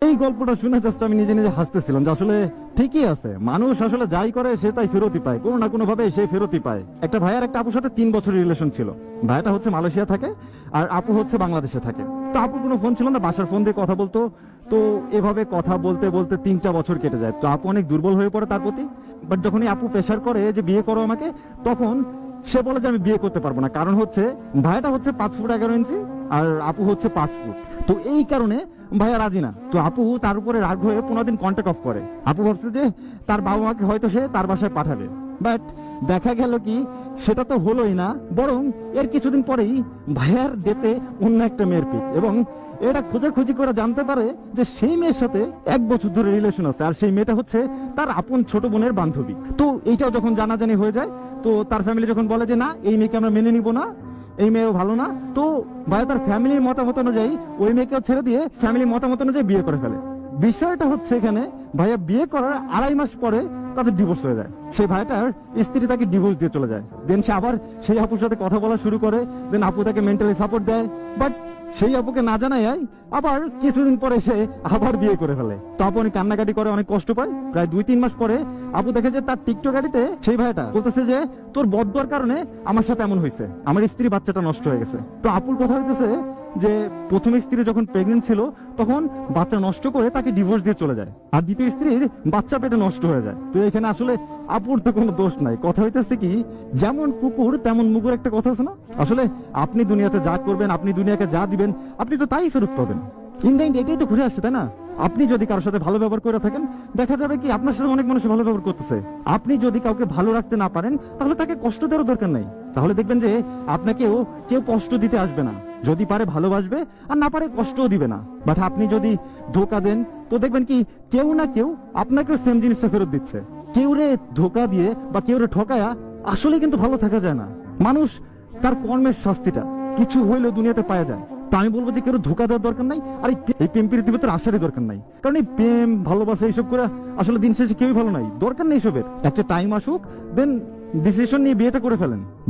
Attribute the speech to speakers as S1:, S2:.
S1: এই গল্পটা শুনে জাস্ট আমি নিজে নিজে হাসতেছিলাম যে আসলে ঠিকই আছে, মানুষ আসলে যাই করে সে তাই ফেরতই পায়, কোনো না কোনো ভাবে সে ফেরতই পায়। একটা ভাইয়ার একটা আপুর সাথে 3 বছরের রিলেশন ছিল। ভাইয়াটা হচ্ছে মালয়েশিয়া থাকে আর আপু হচ্ছে বাংলাদেশে থাকে। তো আপুর কোনো ফোন ছিল না, বাসার ফোন দিয়ে কথা বলতো। তো এভাবে কথা বলতে বলতে 3টা বছর কেটে যায়। তো আপু অনেক দুর্বল হয়ে পড়ে তার প্রতি। বাট যখনই আপু প্রেশার করে যে বিয়ে করো আমাকে, তখন সে বলে যে আমি বিয়ে করতে পারবো না, কারণ হচ্ছে ভাইয়াটা হচ্ছে 5 ফুট 11 ইঞ্চি আর আপু হচ্ছে 5 ফুট। তো এই কারণে ভাইয়া রাজি না। তো আপু তার উপরে রাগ হয়ে 15 দিন কন্ট্যাক্ট অফ করে। আপু ভাবছে যে তার বাবা মাকে হয়তো সে তার বাসায় পাঠাবে, বাট দেখা গেল কি সেটা তো হলোই না, বরং এর কিছুদিন পরেই ভাইয়ার ডেতে অন্য একটা মেয়ের পিক, এবং এটা খোঁজাখুঁজি করে জানতে পারে যে সেই মেয়ের সাথে 1 বছর ধরে রিলেশন আছে, আর সেই মেয়েটা হচ্ছে তার আপন ছোট বোনের বান্ধবী। তো এইটাও যখন জানাজানি হয়ে যায়, তো তার ফ্যামিলি যখন বলে যে না, এই মেয়েকে আমরা মেনে নিব না, এই মেয়েও ভালো না, তো ভাইয়া তার ফ্যামিলির মতামত অনুযায়ী ওই মেয়েকেও ছেড়ে দিয়ে ফ্যামিলির মতামত অনুযায়ী বিয়ে করে ফেলে। বিষয়টা হচ্ছে এখানে ভাইয়া বিয়ে করার 2.5 মাস পরে তাদের ডিভোর্স হয়ে যায়। সেই ভাইটার স্ত্রী তাকে ডিভোর্স দিয়ে চলে যায়। দেন সে আবার সেই আপুর সাথে কথা বলা শুরু করে। দেন আপু তাকে মেন্টালি সাপোর্ট দেয়, বাট সেই আপুকে না জানাই আবার কিছুদিন পরে সে আবার বিয়ে করে ফেলে। তো আপু অনেক কান্নাকাটি করে, অনেক কষ্ট পায়। প্রায় 2-3 মাস পরে আপু দেখে যে তার টিকটক গাড়িতে সেই ভাইটা বলতেছে যে তোর বদদোয়ার কারণে আমার সাথে এমন হয়েছে, আমার স্ত্রী বাচ্চাটা নষ্ট হয়ে গেছে। তো আপুর কথা হইতেছে যে প্রথম স্ত্রী যখন প্রেগনেন্ট ছিল তখন বাচ্চা নষ্ট করে তাকে ডিভোর্স দিয়ে চলে যায়, আর দ্বিতীয় স্ত্রীর বাচ্চা পেটে নষ্ট হয়ে যায়। তো এখানে আসলে আপুর তো কোনো দোষ নাই। কথা হইতেছে কি, যেমন কুকুর তেমন মুগুর একটা কথা আছে না, আসলে আপনি দুনিয়াতে যা করবেন, আপনি দুনিয়াকে যা দিবেন, আপনি তো তাই ফেরত পাবেন। ইন্ডিয়ান এটাই তো ঘুরে আসছে, তাই না? আপনি যদি কারোর সাথে ভালো ব্যবহার করে থাকেন, দেখা যাবে কি আপনার সাথে অনেক মানুষ ভালো ব্যবহার করতেছে। আপনি যদি কাউকে ভালো রাখতে না পারেন, তাহলে তাকে কষ্ট দেওয়ার দরকার নাই। তাহলে দেখবেন যে আপনাকেও কেউ কষ্ট দিতে আসবে না। যদি পারে ভালোবাসবে, আর না পারে কষ্টও দিবে না। বাট আপনি যদি ধোকা দেন, তো দেখবেন কি কেউ না কেউ আপনাকেও সেম জিনিসটা ফেরত দিচ্ছে। কেউ রে ধোকা দিয়ে বা কেউ রে ঠকায়া আসলে কিন্তু ভালো থাকা যায় না। মানুষ তার কর্মের শাস্তিটা কিছু হইলেও দুনিয়াতে পাওয়া যায়। তা আমি বলবো যে কেউ ধোকা দেওয়ার দরকার নাই, আর এই প্রেম প্রীতির ভিতরে আসারই দরকার নাই। কারণ এই প্রেম ভালোবাসা এইসব করে আসলে দিন শেষে কেউই ভালো নাই, দরকার নেই এসবের। একটা টাইম আসুক, দেন ডিসিশন নিয়ে বিয়েটা করে ফেলেন।